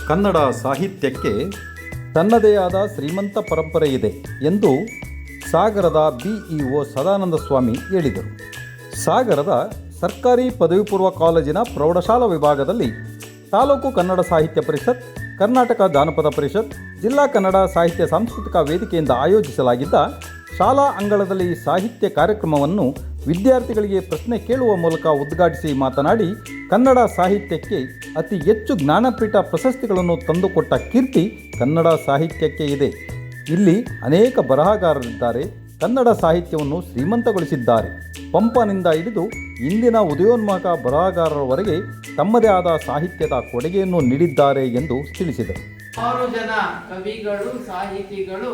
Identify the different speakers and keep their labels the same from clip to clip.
Speaker 1: ಕನ್ನಡ ಸಾಹಿತ್ಯಕ್ಕೆ ತನ್ನದೇ ಆದ ಶ್ರೀಮಂತ ಪರಂಪರೆ ಇದೆ ಎಂದು ಸಾಗರದ ಬಿಇಒ ಸದಾನಂದ ಸ್ವಾಮಿ ಹೇಳಿದರು. ಸಾಗರದ ಸರ್ಕಾರಿ ಪದವಿ ಪೂರ್ವ ಕಾಲೇಜಿನ ಪ್ರೌಢಶಾಲಾ ವಿಭಾಗದಲ್ಲಿ ತಾಲೂಕು ಕನ್ನಡ ಸಾಹಿತ್ಯ ಪರಿಷತ್, ಕರ್ನಾಟಕ ಜಾನಪದ ಪರಿಷತ್, ಜಿಲ್ಲಾ ಕನ್ನಡ ಸಾಹಿತ್ಯ ಸಾಂಸ್ಕೃತಿಕ ವೇದಿಕೆಯಿಂದ ಆಯೋಜಿಸಲಾಗಿದ್ದ ಶಾಲಾ ಅಂಗಳದಲ್ಲಿ ಸಾಹಿತ್ಯ ಕಾರ್ಯಕ್ರಮವನ್ನು ವಿದ್ಯಾರ್ಥಿಗಳಿಗೆ ಪ್ರಶ್ನೆ ಕೇಳುವ ಮೂಲಕ ಉದ್ಘಾಟಿಸಿ ಮಾತನಾಡಿ, ಕನ್ನಡ ಸಾಹಿತ್ಯಕ್ಕೆ ಅತಿ ಹೆಚ್ಚು ಜ್ಞಾನಪೀಠ ಪ್ರಶಸ್ತಿಗಳನ್ನು ತಂದುಕೊಟ್ಟ ಕೀರ್ತಿ ಕನ್ನಡ ಸಾಹಿತ್ಯಕ್ಕೆ ಇದೆ. ಇಲ್ಲಿ ಅನೇಕ ಬರಹಗಾರರಿದ್ದಾರೆ. ಕನ್ನಡ ಸಾಹಿತ್ಯವನ್ನು ಶ್ರೀಮಂತಗೊಳಿಸಿದ್ದಾರೆ. ಪಂಪನಿಂದ ಹಿಡಿದು ಇಂದಿನ ಉದಯೋನ್ಮುಖ ಬರಹಗಾರರವರೆಗೆ ತಮ್ಮದೇ ಆದ ಸಾಹಿತ್ಯದ ಕೊಡುಗೆಯನ್ನು ನೀಡಿದ್ದಾರೆ ಎಂದು ತಿಳಿಸಿದರು.
Speaker 2: 6 ಜನ ಕವಿಗಳು, ಸಾಹಿತಿಗಳು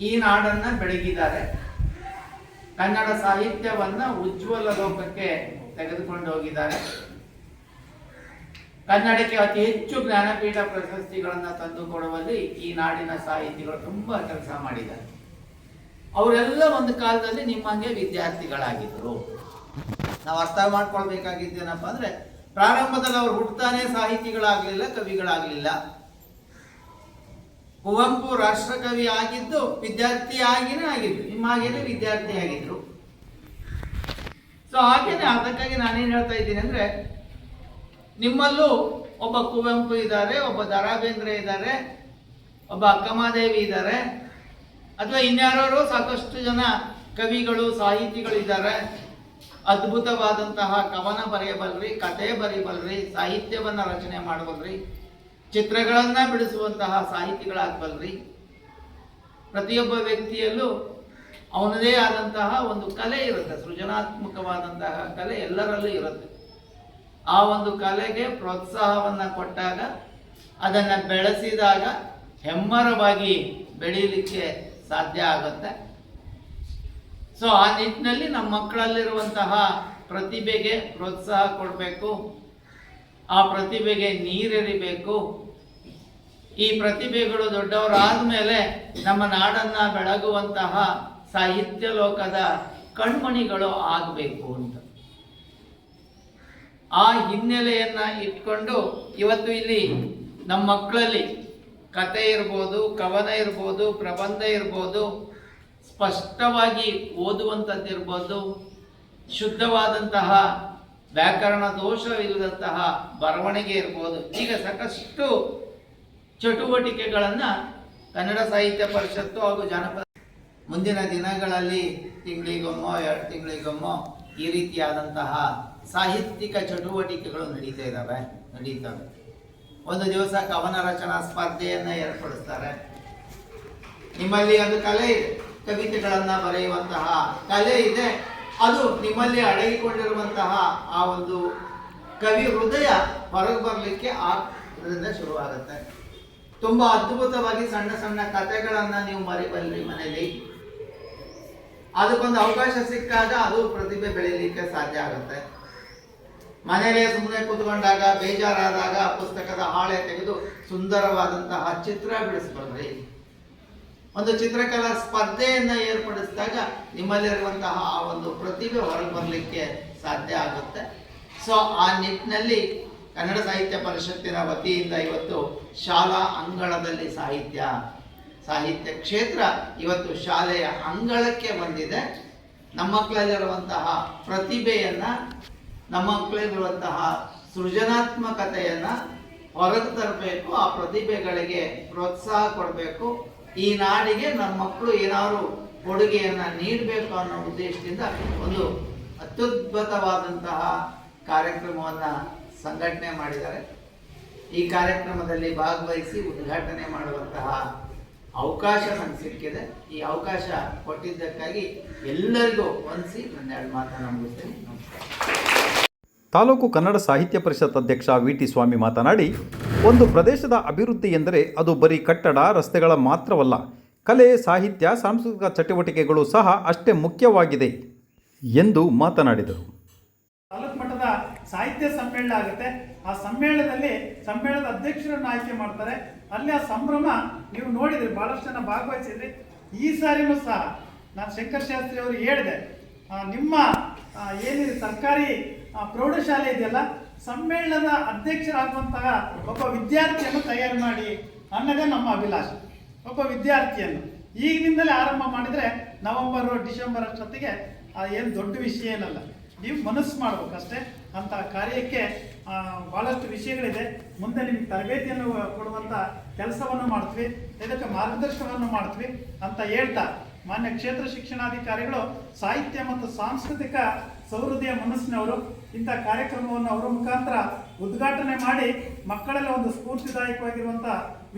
Speaker 2: ಈ ನಾಡನ್ನ ಬೆಳಗಿದ್ದಾರೆ. ಕನ್ನಡ ಸಾಹಿತ್ಯವನ್ನ ಉಜ್ವಲ ಲೋಕಕ್ಕೆ ತೆಗೆದುಕೊಂಡು ಹೋಗಿದ್ದಾರೆ. ಕನ್ನಡಕ್ಕೆ ಅತಿ ಹೆಚ್ಚು ಜ್ಞಾನಪೀಠ ಪ್ರಶಸ್ತಿಗಳನ್ನ ತಂದುಕೊಡುವಲ್ಲಿ ಈ ನಾಡಿನ ಸಾಹಿತಿಗಳು ತುಂಬಾ ಕೆಲಸ ಮಾಡಿದ್ದಾರೆ. ಅವರೆಲ್ಲ ಒಂದು ಕಾಲದಲ್ಲಿ ನಿಮ್ಮಂಗೆ ವಿದ್ಯಾರ್ಥಿಗಳಾಗಿದ್ರು. ನಾವು ಅರ್ಥ ಮಾಡ್ಕೊಳ್ಬೇಕಾಗಿದ್ದೇನಪ್ಪ ಅಂದ್ರೆ, ಪ್ರಾರಂಭದಲ್ಲಿ ಅವ್ರು ಹುಟ್ಟುತ್ತಾನೆ ಸಾಹಿತಿಗಳಾಗ್ಲಿಲ್ಲ, ಕವಿಗಳಾಗ್ಲಿಲ್ಲ. ಕುವೆಂಪು ರಾಷ್ಟ್ರಕವಿ ಆಗಿದ್ದು ವಿದ್ಯಾರ್ಥಿ ಆಗಿನೇ ಆಗಿದ್ರು, ನಿಮ್ಮ ಹಾಗೇನೆ ವಿದ್ಯಾರ್ಥಿ ಆಗಿದ್ರು. ಸೊ ಹಾಗೇನೆ, ಅದಕ್ಕಾಗಿ ನಾನೇನು ಹೇಳ್ತಾ ಇದ್ದೀನಿ ಅಂದ್ರೆ, ನಿಮ್ಮಲ್ಲೂ ಒಬ್ಬ ಕುವೆಂಪು ಇದ್ದಾರೆ, ಒಬ್ಬ ದ ರಾ ಬೇಂದ್ರೆ ಇದ್ದಾರೆ, ಒಬ್ಬ ಅಕ್ಕಮಹಾದೇವಿ ಇದ್ದಾರೆ, ಅಥವಾ ಇನ್ಯಾರು ಸಾಕಷ್ಟು ಜನ ಕವಿಗಳು, ಸಾಹಿತಿಗಳಿದ್ದಾರೆ. ಅದ್ಭುತವಾದಂತಹ ಕವನ ಬರೆಯಬಲ್ರಿ, ಕಥೆ ಬರೆಯಬಲ್ರಿ, ಸಾಹಿತ್ಯವನ್ನ ರಚನೆ ಮಾಡಬಲ್ರಿ, ಚಿತ್ರಗಳನ್ನ ಬಿಡಿಸುವಂತಹ ಸಾಹಿತಿಗಳಾಗಬಲ್ರಿ. ಪ್ರತಿಯೊಬ್ಬ ವ್ಯಕ್ತಿಯಲ್ಲೂ ಅವನದೇ ಆದಂತಹ ಒಂದು ಕಲೆ ಇರುತ್ತೆ, ಸೃಜನಾತ್ಮಕವಾದಂತಹ ಕಲೆ ಎಲ್ಲರಲ್ಲೂ ಇರುತ್ತೆ. ಆ ಒಂದು ಕಲೆಗೆ ಪ್ರೋತ್ಸಾಹವನ್ನು ಕೊಟ್ಟಾಗ, ಅದನ್ನು ಬೆಳೆಸಿದಾಗ ಹೆಮ್ಮರವಾಗಿ ಬೆಳೀಲಿಕ್ಕೆ ಸಾಧ್ಯ ಆಗುತ್ತೆ. ಸೊ ಆ ನಿಟ್ಟಿನಲ್ಲಿ ನಮ್ಮ ಮಕ್ಕಳಲ್ಲಿರುವಂತಹ ಪ್ರತಿಭೆಗೆ ಪ್ರೋತ್ಸಾಹ ಕೊಡಬೇಕು, ಆ ಪ್ರತಿಭೆಗೆ ನೀರೆರಿಬೇಕು. ಈ ಪ್ರತಿಭೆಗಳು ದೊಡ್ಡವರಾದ ಮೇಲೆ ನಮ್ಮ ನಾಡನ್ನ ಬೆಳಗುವಂತಹ ಸಾಹಿತ್ಯ ಲೋಕದ ಕಣ್ಮಣಿಗಳು ಆಗಬೇಕು ಅಂತ ಆ ಹಿನ್ನೆಲೆಯನ್ನ ಇಟ್ಕೊಂಡು ಇವತ್ತು ಇಲ್ಲಿ ನಮ್ಮ ಮಕ್ಕಳಲ್ಲಿ ಕತೆ ಇರ್ಬೋದು, ಕವನ ಇರ್ಬೋದು, ಪ್ರಬಂಧ ಇರ್ಬೋದು, ಸ್ಪಷ್ಟವಾಗಿ ಓದುವಂಥದ್ದಿರ್ಬೋದು, ಶುದ್ಧವಾದಂತಹ ವ್ಯಾಕರಣ ದೋಷವಿಲ್ಲದಂತಹ ಬರವಣಿಗೆ ಇರ್ಬೋದು, ಈಗ ಸಾಕಷ್ಟು ಚಟುವಟಿಕೆಗಳನ್ನು ಕನ್ನಡ ಸಾಹಿತ್ಯ ಪರಿಷತ್ತು ಹಾಗೂ ಜಾನಪದ ಮುಂದಿನ ದಿನಗಳಲ್ಲಿ ತಿಂಗಳಿಗೊಮ್ಮೋ 2 ತಿಂಗಳಿಗೊಮ್ಮೋ ಈ ರೀತಿಯಾದಂತಹ ಸಾಹಿತ್ಯಿಕ ಚಟುವಟಿಕೆಗಳು ನಡೀತವೆ. ಒಂದು ದಿವಸ ಕವನ ರಚನಾ ಸ್ಪರ್ಧೆಯನ್ನು ಏರ್ಪಡಿಸ್ತಾರೆ. ನಿಮ್ಮಲ್ಲಿ ಅದು ಕಲೆ ಇದೆ, ಕವಿತೆಗಳನ್ನು ಬರೆಯುವಂತಹ ಕಲೆ ಇದೆ. ಅದು ನಿಮ್ಮಲ್ಲಿ ಅಡಗಿಕೊಂಡಿರುವಂತಹ ಆ ಒಂದು ಕವಿ ಹೃದಯ ಹೊರಗೆ ಬರಲಿಕ್ಕೆ ಅದರಿಂದ ಶುರುವಾಗುತ್ತೆ. ತುಂಬ ಅದ್ಭುತವಾಗಿ ಸಣ್ಣ ಸಣ್ಣ ಕಥೆಗಳನ್ನು ನೀವು ಬರೀಬಲ್ರಿ ಮನೆಯಲ್ಲಿ. ಅದಕ್ಕೊಂದು ಅವಕಾಶ ಸಿಕ್ಕಾಗ ಅದು ಪ್ರತಿಭೆ ಬೆಳೀಲಿಕ್ಕೆ ಸಾಧ್ಯ ಆಗುತ್ತೆ. ಮನೆಯಲ್ಲೇ ಸುಮ್ಮನೆ ಕೂತ್ಕೊಂಡಾಗ, ಬೇಜಾರಾದಾಗ ಪುಸ್ತಕದ ಹಾಳೆ ತೆಗೆದು ಸುಂದರವಾದಂತಹ ಚಿತ್ರ ಬಿಡಿಸ್ಬಲ್ರಿ. ಒಂದು ಚಿತ್ರಕಲಾ ಸ್ಪರ್ಧೆಯನ್ನು ಏರ್ಪಡಿಸಿದಾಗ ನಿಮ್ಮಲ್ಲಿರುವಂತಹ ಆ ಒಂದು ಪ್ರತಿಭೆ ಹೊರಗೆ ಬರಲಿಕ್ಕೆ ಸಾಧ್ಯ ಆಗುತ್ತೆ. ಸೊ ಆ ನಿಟ್ಟಿನಲ್ಲಿ ಕನ್ನಡ ಸಾಹಿತ್ಯ ಪರಿಷತ್ತಿನ ವತಿಯಿಂದ ಇವತ್ತು ಶಾಲಾ ಅಂಗಳದಲ್ಲಿ ಸಾಹಿತ್ಯ ಕ್ಷೇತ್ರ ಇವತ್ತು ಶಾಲೆಯ ಅಂಗಳಕ್ಕೆ ಬಂದಿದೆ. ನಮ್ಮ ಮಕ್ಕಳಲ್ಲಿರುವಂತಹ ಪ್ರತಿಭೆಯನ್ನು, ನಮ್ಮ ಮಕ್ಕಳಲ್ಲಿರುವಂತಹ ಸೃಜನಾತ್ಮಕತೆಯನ್ನು ಹೊರಗೆ ತರಬೇಕು. ಆ ಪ್ರತಿಭೆಗಳಿಗೆ ಪ್ರೋತ್ಸಾಹ ಕೊಡಬೇಕು. ಈ ನಾಡಿಗೆ ನಮ್ಮ ಮಕ್ಕಳು ಏನಾದ್ರು ಕೊಡುಗೆಯನ್ನು ನೀಡಬೇಕು ಅನ್ನೋ ಉದ್ದೇಶದಿಂದ ಒಂದು ಅತ್ಯದ್ಭುತವಾದಂತಹ ಕಾರ್ಯಕ್ರಮವನ್ನು ಸಂಘಟನೆ ಮಾಡಿದ್ದಾರೆ. ಈ ಕಾರ್ಯಕ್ರಮದಲ್ಲಿ ಭಾಗವಹಿಸಿ ಉದ್ಘಾಟನೆ ಮಾಡುವಂತಹ ಅವಕಾಶ ನನಗೆ ಸಿಕ್ಕಿದೆ. ಈ ಅವಕಾಶ ಕೊಟ್ಟಿದ್ದಕ್ಕಾಗಿ ಎಲ್ಲರಿಗೂ ವಂದಿಸಿ ನನ್ನ 2 ಮಾತನ್ನು ಮುಗಿಸ್ತೀನಿ. ನಮಸ್ಕಾರ.
Speaker 1: ತಾಲೂಕು ಕನ್ನಡ ಸಾಹಿತ್ಯ ಪರಿಷತ್ ಅಧ್ಯಕ್ಷ ವಿ.ಟಿ. ಸ್ವಾಮಿ ಮಾತನಾಡಿ, ಒಂದು ಪ್ರದೇಶದ ಅಭಿವೃದ್ಧಿ ಎಂದರೆ ಅದು ಬರೀ ಕಟ್ಟಡ, ರಸ್ತೆಗಳ ಮಾತ್ರವಲ್ಲ. ಕಲೆ, ಸಾಹಿತ್ಯ, ಸಾಂಸ್ಕೃತಿಕ ಚಟುವಟಿಕೆಗಳು ಸಹ ಅಷ್ಟೇ ಮುಖ್ಯವಾಗಿದೆ ಎಂದು ಮಾತನಾಡಿದರು.
Speaker 3: ತಾಲೂಕು ಮಟ್ಟದ ಸಾಹಿತ್ಯ ಸಮ್ಮೇಳನ ಆಗುತ್ತೆ. ಆ ಸಮ್ಮೇಳನದ ಅಧ್ಯಕ್ಷರನ್ನು ಆಯ್ಕೆ ಮಾಡ್ತಾರೆ. ಅಲ್ಲಿ ಆ ಸಂಭ್ರಮ ನೀವು ನೋಡಿದ್ರಿ, ಬಹಳಷ್ಟು ಜನ ಭಾಗವಹಿಸಿದ್ರಿ. ಈ ಸಾರಿನೂ ಸಹ ನಾನು ಶಂಕರ್ ಶಾಸ್ತ್ರಿ ಅವರು ಹೇಳಿದೆ, ನಿಮ್ಮ ಏನಿದೆ ಸರ್ಕಾರಿ ಪ್ರೌಢಶಾಲೆ ಇದೆಯಲ್ಲ, ಸಮ್ಮೇಳನದ ಅಧ್ಯಕ್ಷರಾಗುವಂತಹ ಒಬ್ಬ ವಿದ್ಯಾರ್ಥಿಯನ್ನು ತಯಾರು ಮಾಡಿ ಅನ್ನೋದೇ ನಮ್ಮ ಅಭಿಲಾಷೆ. ಒಬ್ಬ ವಿದ್ಯಾರ್ಥಿಯನ್ನು ಈಗಿನಿಂದಲೇ ಆರಂಭ ಮಾಡಿದರೆ ನವೆಂಬರ್ ಡಿಸೆಂಬರ್ ಅಷ್ಟೊತ್ತಿಗೆ ಏನು ದೊಡ್ಡ ವಿಷಯ ಏನಲ್ಲ, ನೀವು ಮನಸ್ಸು ಮಾಡ್ಬೇಕಷ್ಟೇ. ಅಂತ ಕಾರ್ಯಕ್ಕೆ ಭಾಳಷ್ಟು ವಿಷಯಗಳಿದೆ. ಮುಂದೆ ನಿಮಗೆ ತರಬೇತಿಯನ್ನು ಕೊಡುವಂಥ ಕೆಲಸವನ್ನು ಮಾಡ್ತೀವಿ, ಇದಕ್ಕೆ ಮಾರ್ಗದರ್ಶನವನ್ನು ಮಾಡ್ತೀವಿ ಅಂತ ಹೇಳ್ತಾ ಮಾನ್ಯ ಕ್ಷೇತ್ರ ಶಿಕ್ಷಣಾಧಿಕಾರಿಗಳು ಸಾಹಿತ್ಯ ಮತ್ತು ಸಾಂಸ್ಕೃತಿಕ ಸೌಹೃದಯ ಮನಸ್ಸಿನವರು ಇಂಥ ಕಾರ್ಯಕ್ರಮವನ್ನು ಅವರ ಮುಖಾಂತರ ಉದ್ಘಾಟನೆ ಮಾಡಿ ಮಕ್ಕಳಲ್ಲಿ ಒಂದು ಸ್ಫೂರ್ತಿದಾಯಕವಾಗಿರುವಂಥ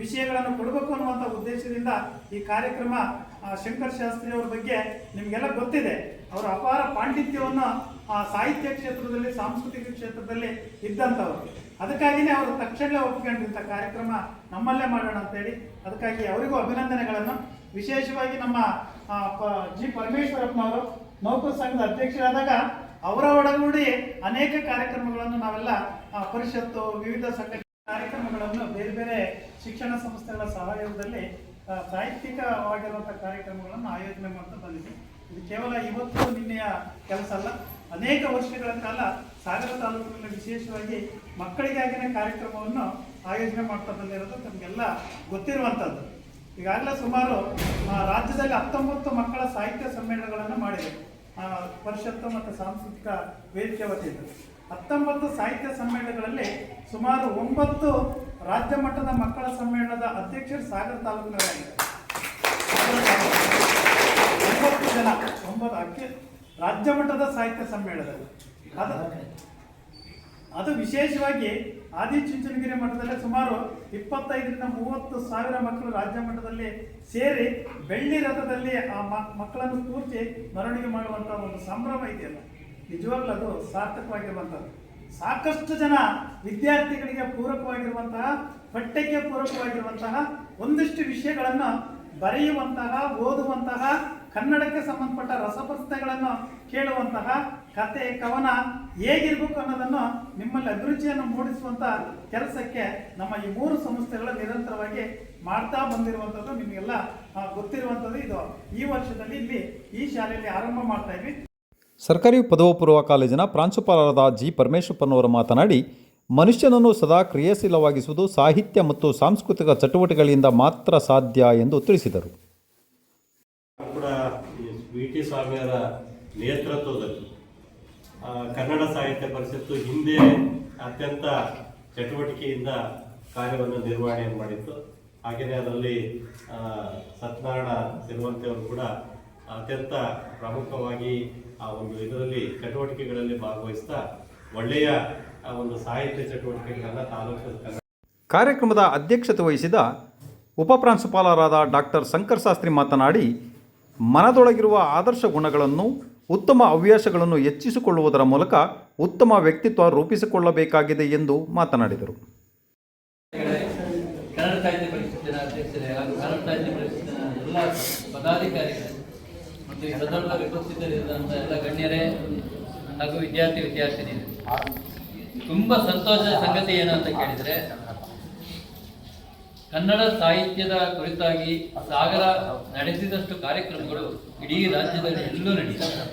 Speaker 3: ವಿಷಯಗಳನ್ನು ಕೊಡಬೇಕು ಅನ್ನುವಂಥ ಉದ್ದೇಶದಿಂದ ಈ ಕಾರ್ಯಕ್ರಮ ಶಂಕರ್ ಶಾಸ್ತ್ರಿ ಅವರ ಬಗ್ಗೆ ನಿಮಗೆಲ್ಲ ಗೊತ್ತಿದೆ. ಅವರ ಅಪಾರ ಪಾಂಡಿತ್ಯವನ್ನು ಸಾಹಿತ್ಯ ಕ್ಷೇತ್ರದಲ್ಲಿ ಸಾಂಸ್ಕೃತಿಕ ಕ್ಷೇತ್ರದಲ್ಲಿ ಇದ್ದಂಥವ್ರು. ಅದಕ್ಕಾಗಿಯೇ ಅವರು ತಕ್ಷಣ ಒಪ್ಪಿಕೊಂಡಿದ್ದ ಕಾರ್ಯಕ್ರಮ ನಮ್ಮಲ್ಲೇ ಮಾಡೋಣ ಅಂತೇಳಿ, ಅದಕ್ಕಾಗಿ ಅವರಿಗೂ ಅಭಿನಂದನೆಗಳನ್ನು. ವಿಶೇಷವಾಗಿ ನಮ್ಮ ಜಿ ಪರಮೇಶ್ವರಪ್ಪನವರು ನೌಕರ ಸಂಘದ ಅಧ್ಯಕ್ಷರಾದಾಗ ಅವರ ಒಳಗೂಡಿ ಅನೇಕ ಕಾರ್ಯಕ್ರಮಗಳನ್ನು ನಾವೆಲ್ಲ ಪರಿಷತ್ತು ವಿವಿಧ ಸಂಘಟನೆ ಕಾರ್ಯಕ್ರಮಗಳನ್ನು ಬೇರೆ ಬೇರೆ ಶಿಕ್ಷಣ ಸಂಸ್ಥೆಗಳ ಸಹಯೋಗದಲ್ಲಿ ಸಾಹಿತ್ಯಿಕವಾಗಿರುವಂಥ ಕಾರ್ಯಕ್ರಮಗಳನ್ನು ಆಯೋಜನೆ ಮಾಡ್ತಾ ಬಂದಿದ್ದೀವಿ. ಇದು ಕೇವಲ ಇವತ್ತು ನಿನ್ನೆಯ ಕೆಲಸ ಅಲ್ಲ, ಅನೇಕ ವರ್ಷಗಳ ಕಾಲ ಸಾಗರ ತಾಲೂಕಿನಲ್ಲಿ ವಿಶೇಷವಾಗಿ ಮಕ್ಕಳಿಗಾಗಿನ ಕಾರ್ಯಕ್ರಮವನ್ನು ಆಯೋಜನೆ ಮಾಡ್ತಾ ಬಂದಿರೋದು ತಮಗೆಲ್ಲ ಗೊತ್ತಿರುವಂಥದ್ದು. ಈಗಾಗಲೇ ಸುಮಾರು ರಾಜ್ಯದಲ್ಲಿ 19 ಮಕ್ಕಳ ಸಾಹಿತ್ಯ ಸಮ್ಮೇಳನಗಳನ್ನು ಮಾಡಿದೆ ಪರಿಷತ್ತು ಮತ್ತು ಸಾಂಸ್ಕೃತಿಕ ವೇದಿಕೆ ವತಿಯಿಂದ. 19 ಸಾಹಿತ್ಯ ಸಮ್ಮೇಳನಗಳಲ್ಲಿ ಸುಮಾರು 9 ರಾಜ್ಯ ಮಟ್ಟದ ಮಕ್ಕಳ ಸಮ್ಮೇಳನದ ಅಧ್ಯಕ್ಷರು ಸಾಗರ ತಾಲೂಕಿನವರಾಗಿದ್ದಾರೆ. 9 ಜನ 9 ರಾಜ್ಯ ಮಟ್ಟದ ಸಾಹಿತ್ಯ ಸಮ್ಮೇಳನದಲ್ಲಿ ಅದು ವಿಶೇಷವಾಗಿ ಆದಿಚುಂಚನಗಿರಿ ಮಠದಲ್ಲಿ ಸುಮಾರು 25 ರಿಂದ 30 ಸಾವಿರ ಮಕ್ಕಳು ರಾಜ್ಯ ಮಟ್ಟದಲ್ಲಿ ಸೇರಿ ಬೆಳ್ಳಿ ರಥದಲ್ಲಿ ಆ ಮಕ್ಕಳನ್ನು ಕೂರ್ಚಿ ಮೆರವಣಿಗೆ ಮಾಡುವಂಥ ಒಂದು ಸಂಭ್ರಮ ಇದೆಯಲ್ಲ, ನಿಜವಾಗ್ಲೂ ಅದು ಸಾರ್ಥಕವಾಗಿರುವಂಥದ್ದು. ಸಾಕಷ್ಟು ಜನ ವಿದ್ಯಾರ್ಥಿಗಳಿಗೆ ಪೂರಕವಾಗಿರುವಂತಹ, ಪಠ್ಯಕ್ಕೆ ಪೂರಕವಾಗಿರುವಂತಹ ಒಂದಿಷ್ಟು ವಿಷಯಗಳನ್ನು ಬರೆಯುವಂತಹ, ಓದುವಂತಹ, ಕನ್ನಡಕ್ಕೆ ಸಂಬಂಧಪಟ್ಟ ರಸಪುಸ್ತಕಗಳನ್ನು ಕೇಳುವಂತಹ, ಕತೆ ಕವನ ಹೇಗಿರ್ಬೇಕು ಅನ್ನೋದನ್ನು ನಿಮ್ಮಲ್ಲಿ ಅಭಿರುಚಿಯನ್ನು ಮೂಡಿಸುವಂಥ ಕೆಲಸಕ್ಕೆ ನಮ್ಮ ಈ 3 ಸಂಸ್ಥೆಗಳು ನಿರಂತರವಾಗಿ ಮಾಡ್ತಾ ಬಂದಿರುವಂಥದ್ದು ನಿಮಗೆಲ್ಲ ಗೊತ್ತಿರುವಂಥದ್ದು. ಇದು ಈ ವರ್ಷದಲ್ಲಿ ಇಲ್ಲಿ ಈ ಶಾಲೆಯಲ್ಲಿ ಆರಂಭ ಮಾಡ್ತಾ ಇದ್ವಿ.
Speaker 1: ಸರ್ಕಾರಿ ಪದವಿ ಪೂರ್ವ ಕಾಲೇಜಿನ ಪ್ರಾಂಶುಪಾಲರಾದ ಜಿ ಪರಮೇಶ್ವರಪ್ಪನವರು ಮಾತನಾಡಿ, ಮನುಷ್ಯನನ್ನು ಸದಾ ಕ್ರಿಯಾಶೀಲವಾಗಿಸುವುದು ಸಾಹಿತ್ಯ ಮತ್ತು ಸಾಂಸ್ಕೃತಿಕ ಚಟುವಟಿಕೆಗಳಿಂದ ಮಾತ್ರ ಸಾಧ್ಯ ಎಂದು ತಿಳಿಸಿದರು.
Speaker 4: ಕೂಡ ವಿ ಟಿ ಸ್ವಾಮಿಯವರ ನೇತೃತ್ವದಲ್ಲಿ ಕನ್ನಡ ಸಾಹಿತ್ಯ ಪರಿಷತ್ತು ಹಿಂದೆ ಅತ್ಯಂತ ಚಟುವಟಿಕೆಯಿಂದ ಕಾರ್ಯವನ್ನು ನಿರ್ವಹಣೆಯನ್ನು ಮಾಡಿತ್ತು. ಹಾಗೆಯೇ ಅದರಲ್ಲಿ ಸತ್ಯನಾರಾಯಣ ಸಿರುವಂತೆಯವರು ಕೂಡ ಅತ್ಯಂತ ಪ್ರಮುಖವಾಗಿ ಆ ಒಂದು ಇದರಲ್ಲಿ ಚಟುವಟಿಕೆಗಳಲ್ಲಿ ಭಾಗವಹಿಸ್ತಾ ಒಳ್ಳೆಯ ಒಂದು ಸಾಹಿತ್ಯ ಚಟುವಟಿಕೆಗಳನ್ನು ತಾಲೂಕು
Speaker 1: ಕಾರ್ಯಕ್ರಮದ ಅಧ್ಯಕ್ಷತೆ ವಹಿಸಿದ ಉಪಪ್ರಾಂಶುಪಾಲರಾದ ಡಾಕ್ಟರ್ ಶಂಕರ್ ಶಾಸ್ತ್ರಿ ಮಾತನಾಡಿ, ಮನದೊಳಗಿರುವ ಆದರ್ಶ ಗುಣಗಳನ್ನು, ಉತ್ತಮ ಹವ್ಯಾಸಗಳನ್ನು ಹೆಚ್ಚಿಸಿಕೊಳ್ಳುವುದರ ಮೂಲಕ ಉತ್ತಮ ವ್ಯಕ್ತಿತ್ವ ರೂಪಿಸಿಕೊಳ್ಳಬೇಕಾಗಿದೆ ಎಂದು ಮಾತನಾಡಿದರು.
Speaker 5: ಕನ್ನಡ ಸಾಹಿತ್ಯ ಪರಿಷತ್ತಿನ ಅಧ್ಯಕ್ಷರೇ ಹಾಗೂ ಕನ್ನಡ ಸಾಹಿತ್ಯ ಪರಿಷತ್ತಿನ ಎಲ್ಲ ಪದಾಧಿಕಾರಿಗಳು ಮತ್ತು ಈ ಸಂದರ್ಭದಲ್ಲಿ ಉಪಸ್ಥಿತರಿರುವಂಥ ಎಲ್ಲ ಗಣ್ಯರೇ ಹಾಗೂ ವಿದ್ಯಾರ್ಥಿನಿಯರು, ತುಂಬ ಸಂತೋಷದ ಸಂಗತಿ ಏನು ಅಂತ ಕೇಳಿದರೆ, ಕನ್ನಡ ಸಾಹಿತ್ಯದ ಕುರಿತಾಗಿ ಸಾಗರ ನಡೆಸಿದಷ್ಟು ಕಾರ್ಯಕ್ರಮಗಳು ಇಡೀ ರಾಜ್ಯದಲ್ಲಿ ಎಲ್ಲೂ ನಡೆಯುತ್ತವೆ.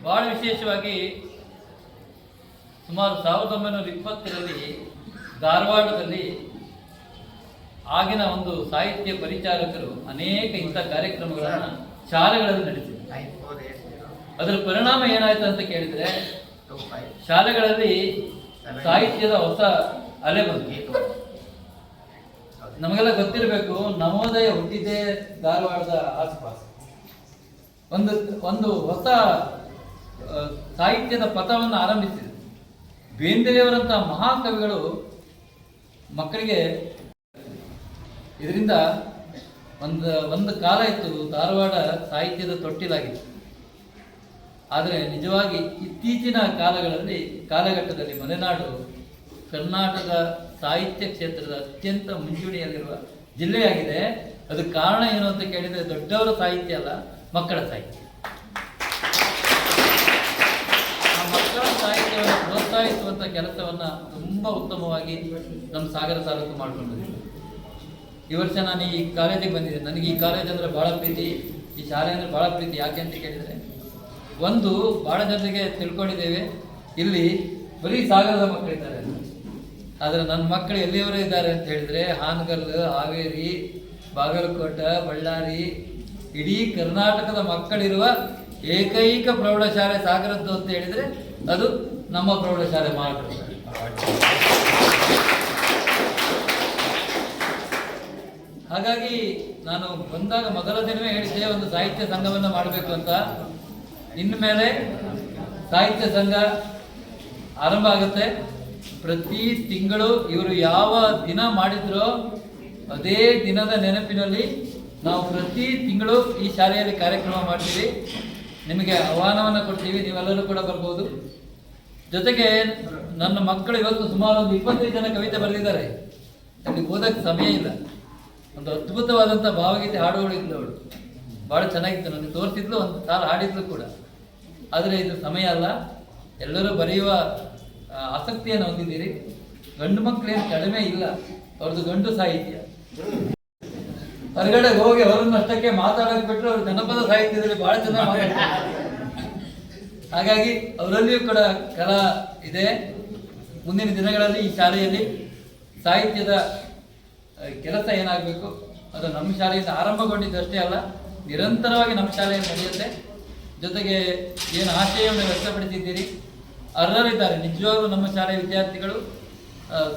Speaker 5: ಬಹಳ ವಿಶೇಷವಾಗಿ ಸುಮಾರು 1920ರಲ್ಲಿ ಧಾರವಾಡದಲ್ಲಿ ಆಗಿನ ಒಂದು ಸಾಹಿತ್ಯ ಪರಿಚಾರಕರು ಅನೇಕ ಇಂಥ ಕಾರ್ಯಕ್ರಮಗಳನ್ನು ಶಾಲೆಗಳಲ್ಲಿ ನಡೆಸಿದರು. ಅದರ ಪರಿಣಾಮ ಏನಾಯ್ತು ಅಂತ ಕೇಳಿದರೆ, ಶಾಲೆಗಳಲ್ಲಿ ಸಾಹಿತ್ಯದ ಹೊಸ ಅಲೆ ಬಂತು. ನಮಗೆಲ್ಲ ಗೊತ್ತಿರಬೇಕು, ನವೋದಯ ಹುಟ್ಟಿದ್ದೇ ಧಾರವಾಡದ ಆಸುಪಾಸು. ಒಂದು ಹೊಸ ಸಾಹಿತ್ಯದ ಪಥವನ್ನು ಆರಂಭಿಸಿದೆ. ಬೇಂದ್ರೆಯವರಂತಹ ಮಹಾಕವಿಗಳು ಮಕ್ಕಳಿಗೆ ಇದರಿಂದ ಒಂದು ಕಾಲ ಇತ್ತು ಧಾರವಾಡ ಸಾಹಿತ್ಯದ ತೊಟ್ಟಿಲಾಗಿತ್ತು. ಆದರೆ ನಿಜವಾಗಿ ಇತ್ತೀಚಿನ ಕಾಲಘಟ್ಟದಲ್ಲಿ ಮಲೆನಾಡು ಕರ್ನಾಟಕದ ಸಾಹಿತ್ಯ ಕ್ಷೇತ್ರದ ಅತ್ಯಂತ ಮುಂಚೂಣಿಯಲ್ಲಿರುವ ಜಿಲ್ಲೆಯಾಗಿದೆ. ಅದಕ್ಕೆ ಕಾರಣ ಏನು ಅಂತ ಕೇಳಿದರೆ, ದೊಡ್ಡವರ ಸಾಹಿತ್ಯ ಅಲ್ಲ, ಮಕ್ಕಳ ಸಾಹಿತ್ಯ. ಆ ಮಕ್ಕಳ ಸಾಹಿತ್ಯವನ್ನು ಪ್ರೋತ್ಸಾಹಿಸುವಂಥ ಕೆಲಸವನ್ನು ತುಂಬ ಉತ್ತಮವಾಗಿ ನಮ್ಮ ಸಾಗರ ತಾಲೂಕು ಮಾಡಿಕೊಂಡಿದ್ದೀವಿ. ಈ ವರ್ಷ ನಾನು ಈ ಕಾಲೇಜಿಗೆ ಬಂದಿದ್ದೆ. ನನಗೆ ಈ ಕಾಲೇಜ್ ಅಂದರೆ ಭಾಳ ಪ್ರೀತಿ, ಈ ಶಾಲೆ ಅಂದರೆ ಭಾಳ ಪ್ರೀತಿ. ಯಾಕೆ ಅಂತ ಕೇಳಿದರೆ, ಒಂದು ಭಾಳ ಜನರಿಗೆ ತಿಳ್ಕೊಂಡಿದ್ದೇವೆ, ಇಲ್ಲಿ ಬರೀ ಸಾಗರದ ಮಕ್ಕಳಿದ್ದಾರೆ. ಆದರೆ ನನ್ನ ಮಕ್ಕಳು ಎಲ್ಲಿಯವರೇ ಇದ್ದಾರೆ ಅಂತ ಹೇಳಿದರೆ ಹಾನಗಲ್, ಹಾವೇರಿ, ಬಾಗಲಕೋಟೆ, ಬಳ್ಳಾರಿ, ಇಡೀ ಕರ್ನಾಟಕದ ಮಕ್ಕಳಿರುವ ಏಕೈಕ ಪ್ರೌಢಶಾಲೆ ಸಾಗರದ್ದು ಅಂತ ಹೇಳಿದರೆ ಅದು ನಮ್ಮ ಪ್ರೌಢಶಾಲೆ ಮಾತ್ರ. ಹಾಗಾಗಿ ನಾನು ಬಂದಾಗ ಮೊದಲ ದಿನವೇ ಹೇಳಿದ್ದೆ ಒಂದು ಸಾಹಿತ್ಯ ಸಂಘವನ್ನು ಮಾಡಬೇಕು ಅಂತ. ಇನ್ಮೇಲೆ ಸಾಹಿತ್ಯ ಸಂಘ ಆರಂಭ ಆಗುತ್ತೆ. ಪ್ರತಿ ತಿಂಗಳು ಇವರು ಯಾವ ದಿನ ಮಾಡಿದ್ರೋ ಅದೇ ದಿನದ ನೆನಪಿನಲ್ಲಿ ನಾವು ಪ್ರತಿ ತಿಂಗಳು ಈ ಶಾಲೆಯಲ್ಲಿ ಕಾರ್ಯಕ್ರಮ ಮಾಡ್ತೀವಿ. ನಿಮಗೆ ಆಹ್ವಾನವನ್ನು ಕೊಡ್ತೀವಿ, ನೀವೆಲ್ಲರೂ ಕೂಡ ಬರ್ಬೋದು. ಜೊತೆಗೆ ನನ್ನ ಮಕ್ಕಳು ಇವತ್ತು ಸುಮಾರು ಒಂದು 25 ಜನ ಕವಿತೆ ಬರೆದಿದ್ದಾರೆ. ಅಲ್ಲಿ ಓದಕ್ಕೆ ಸಮಯ ಇಲ್ಲ. ಒಂದು ಅದ್ಭುತವಾದಂಥ ಭಾವಗೀತೆ ಹಾಡುಗಳಿದ್ಲು ಅವಳು, ಭಾಳ ಚೆನ್ನಾಗಿತ್ತು. ನನಗೆ ತೋರಿಸಿದ್ಲು, ಒಂದು ಸಾಲ ಹಾಡಿದ್ಲು ಕೂಡ. ಆದರೆ ಇದು ಸಮಯ ಅಲ್ಲ. ಎಲ್ಲರೂ ಬರೆಯುವ ಆಸಕ್ತಿಯನ್ನು ಹೊಂದಿದ್ದೀರಿ. ಗಂಡು ಮಕ್ಕಳೇನು ಕಡಿಮೆ ಇಲ್ಲ, ಅವ್ರದ್ದು ಗಂಡು ಸಾಹಿತ್ಯ. ಹೊರಗಡೆ ಹೋಗಿ ಅವರನ್ನಷ್ಟಕ್ಕೆ ಮಾತಾಡೋಕೆ ಬಿಟ್ಟರೆ ಅವರು ಜನಪದ ಸಾಹಿತ್ಯದಲ್ಲಿ ಭಾಳ ಚೆನ್ನಾಗಿ ಮಾತಾಡ್ತಾರೆ. ಹಾಗಾಗಿ ಅವರಲ್ಲಿಯೂ ಕೂಡ ಕಲಾ ಇದೆ. ಮುಂದಿನ ದಿನಗಳಲ್ಲಿ ಈ ಶಾಲೆಯಲ್ಲಿ ಸಾಹಿತ್ಯದ ಕೆಲಸ ಏನಾಗಬೇಕು ಅದು ನಮ್ಮ ಶಾಲೆಯಿಂದ ಆರಂಭಗೊಂಡಿದ್ದಷ್ಟೇ ಅಲ್ಲ, ನಿರಂತರವಾಗಿ ನಮ್ಮ ಶಾಲೆಯಲ್ಲಿ ನಡೆಯುತ್ತೆ. ಜೊತೆಗೆ ಏನು ಆಶಯವನ್ನು ವ್ಯಕ್ತಪಡಿಸಿದ್ದೀರಿ, ಅರ್ಹರಿದ್ದಾರೆ. ನಿಜವಾಗ್ಲೂ ನಮ್ಮ ಶಾಲೆಯ ವಿದ್ಯಾರ್ಥಿಗಳು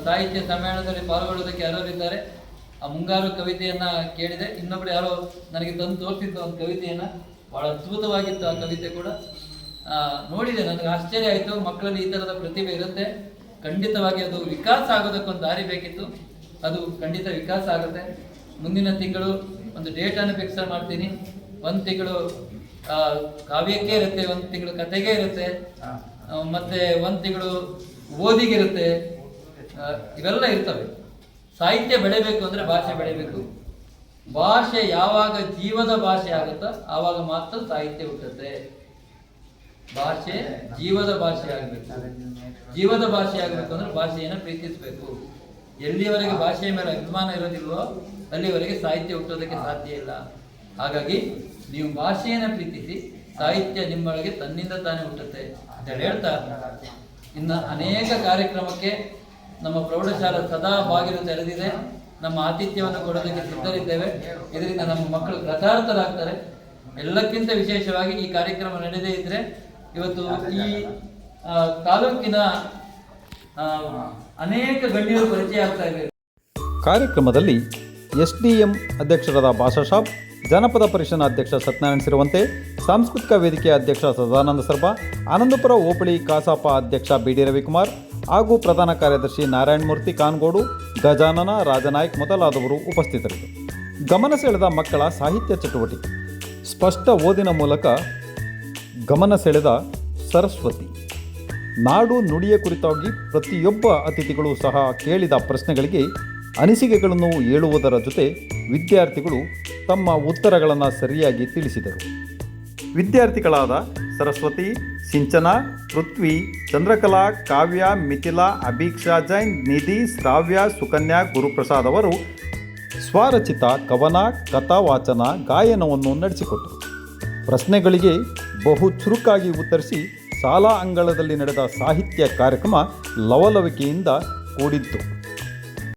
Speaker 5: ಸಾಹಿತ್ಯ ಸಮ್ಮೇಳನದಲ್ಲಿ ಪಾಲ್ಗೊಳ್ಳೋದಕ್ಕೆ ಅರ್ಹರಿದ್ದಾರೆ. ಆ ಮುಂಗಾರು ಕವಿತೆಯನ್ನು ಕೇಳಿದೆ. ಇನ್ನೊಬ್ಬರು ಯಾರೋ ನನಗೆ ತಂದು ತೋರಿಸಿದ್ದು ಒಂದು ಕವಿತೆಯನ್ನು, ಭಾಳ ಅದ್ಭುತವಾಗಿತ್ತು ಆ ಕವಿತೆ ಕೂಡ. ನೋಡಿದೆ, ನನಗೆ ಆಶ್ಚರ್ಯ ಆಯಿತು. ಮಕ್ಕಳಲ್ಲಿ ಈ ಥರದ ಪ್ರತಿಭೆ ಇರುತ್ತೆ. ಖಂಡಿತವಾಗಿ ಅದು ವಿಕಾಸ ಆಗೋದಕ್ಕೊಂದು ದಾರಿ ಬೇಕಿತ್ತು. ಅದು ಖಂಡಿತ ವಿಕಾಸ ಆಗುತ್ತೆ. ಮುಂದಿನ ತಿಂಗಳು ಒಂದು ಡೇಟನ್ನು ಫಿಕ್ಸ್ ಮಾಡ್ತೀನಿ. ಒಂದು ತಿಂಗಳು ಕಾವ್ಯಕ್ಕೆ ಇರುತ್ತೆ, ಒಂದು ತಿಂಗಳು ಕತೆಗೆ ಇರುತ್ತೆ, ಮತ್ತು ಒಂದು ತಿಂಗಳು ಓದಿಗೆ ಇರುತ್ತೆ. ಇವೆಲ್ಲ ಇರ್ತವೆ. ಸಾಹಿತ್ಯ ಬೆಳೆಯಬೇಕು ಅಂದರೆ ಭಾಷೆ ಬೆಳೆಯಬೇಕು. ಭಾಷೆ ಯಾವಾಗ ಜೀವದ ಭಾಷೆ ಆಗುತ್ತೋ ಆವಾಗ ಮಾತ್ರ ಸಾಹಿತ್ಯ ಹುಟ್ಟುತ್ತೆ. ಭಾಷೆ ಜೀವದ ಭಾಷೆ ಆಗಬೇಕು. ಜೀವದ ಭಾಷೆ ಆಗಬೇಕು ಅಂದರೆ ಭಾಷೆಯನ್ನು ಪ್ರೀತಿಸಬೇಕು. ಎಲ್ಲಿವರೆಗೆ ಭಾಷೆಯ ಮೇಲೆ ಅಭಿಮಾನ ಇರೋದಿಲ್ವೋ ಅಲ್ಲಿವರೆಗೆ ಸಾಹಿತ್ಯ ಹುಟ್ಟೋದಕ್ಕೆ ಸಾಧ್ಯ ಇಲ್ಲ. ಹಾಗಾಗಿ ನೀವು ಭಾಷೆಯನ್ನು ಪ್ರೀತಿಸಿ, ಸಾಹಿತ್ಯ ನಿಮ್ಮೊಳಗೆ ತನ್ನಿಂದ ತಾನೇ ಹುಟ್ಟುತ್ತೆ ಅಂತ ಹೇಳ್ತಾ, ಇನ್ನು ಅನೇಕ ಕಾರ್ಯಕ್ರಮಕ್ಕೆ ನಮ್ಮ ಪ್ರೌಢಶಾಲಾ ಸದಾ ಬಾಗಿಲು ತೆರೆದಿದೆ. ನಮ್ಮ ಆತಿಥ್ಯವನ್ನು ಕೊಡೋದಕ್ಕೆ ಸಿದ್ಧರಿದ್ದೇವೆ. ಇದರಿಂದ ನಮ್ಮ ಮಕ್ಕಳು ಕೃತಾರ್ಥರಾಗ್ತಾರೆ. ಎಲ್ಲಕ್ಕಿಂತ ವಿಶೇಷವಾಗಿ ಈ ಕಾರ್ಯಕ್ರಮ ನಡೆದೇ ಇದ್ದರೆ ಇವತ್ತು ಈ ತಾಲೂಕಿನ ಅನೇಕ ಗಣ್ಯರು ಪರಿಚಯ ಆಗ್ತಾ ಇವೆ.
Speaker 1: ಕಾರ್ಯಕ್ರಮದಲ್ಲಿ SDM ಅಧ್ಯಕ್ಷರಾದ ಭಾಷಾಶಾಬ್, ಜನಪದ ಪರಿಷತ್ನ ಅಧ್ಯಕ್ಷ ಸತ್ಯನಾರಾಯಣ ಸಿರುವಂತೆ, ಸಾಂಸ್ಕೃತಿಕ ವೇದಿಕೆಯ ಅಧ್ಯಕ್ಷ ಸದಾನಂದ ಸರ್ಬಾ, ಆನಂದಪುರ ಹೋಬಳಿ ಕಸಾಪ ಅಧ್ಯಕ್ಷ BD ರವಿಕುಮಾರ್ ಹಾಗೂ ಪ್ರಧಾನ ಕಾರ್ಯದರ್ಶಿ ನಾರಾಯಣಮೂರ್ತಿ ಕಾನ್ಗೋಡು, ಗಜಾನನ ರಾಜನಾಯ್ಕ್ ಮೊದಲಾದವರು ಉಪಸ್ಥಿತರಿದ್ದರು. ಗಮನ ಸೆಳೆದ ಮಕ್ಕಳ ಸಾಹಿತ್ಯ ಚಟುವಟಿಕೆ. ಸ್ಪಷ್ಟ ಓದಿನ ಮೂಲಕ ಗಮನ ಸೆಳೆದ ಸರಸ್ವತಿ. ನಾಡು ನುಡಿಯ ಕುರಿತಾಗಿ ಪ್ರತಿಯೊಬ್ಬ ಅತಿಥಿಗಳು ಸಹ ಕೇಳಿದ ಪ್ರಶ್ನೆಗಳಿಗೆ ಅನಿಸಿಕೆಗಳನ್ನು ಹೇಳುವುದರ ಜೊತೆ ವಿದ್ಯಾರ್ಥಿಗಳು ತಮ್ಮ ಉತ್ತರಗಳನ್ನು ಸರಿಯಾಗಿ ತಿಳಿಸಿದರು. ವಿದ್ಯಾರ್ಥಿಗಳಾದ ಸರಸ್ವತಿ, ಸಿಂಚನ, ಪೃಥ್ವಿ, ಚಂದ್ರಕಲಾ, ಕಾವ್ಯ, ಮಿಥಿಲಾ, ಅಭೀಕ್ಷಾ ಜೈನ್, ನಿಧಿ, ಶ್ರಾವ್ಯ, ಸುಕನ್ಯಾ, ಗುರುಪ್ರಸಾದ್ ಅವರು ಸ್ವರಚಿತ ಕವನ, ಕಥಾವಾಚನ, ಗಾಯನವನ್ನು ನಡೆಸಿಕೊಟ್ಟರು. ಪ್ರಶ್ನೆಗಳಿಗೆ ಬಹು ಚುರುಕಾಗಿ ಉತ್ತರಿಸಿ ಶಾಲಾ ಅಂಗಳದಲ್ಲಿ ನಡೆದ ಸಾಹಿತ್ಯ ಕಾರ್ಯಕ್ರಮ ಲವಲವಿಕೆಯಿಂದ ಕೂಡಿತ್ತು.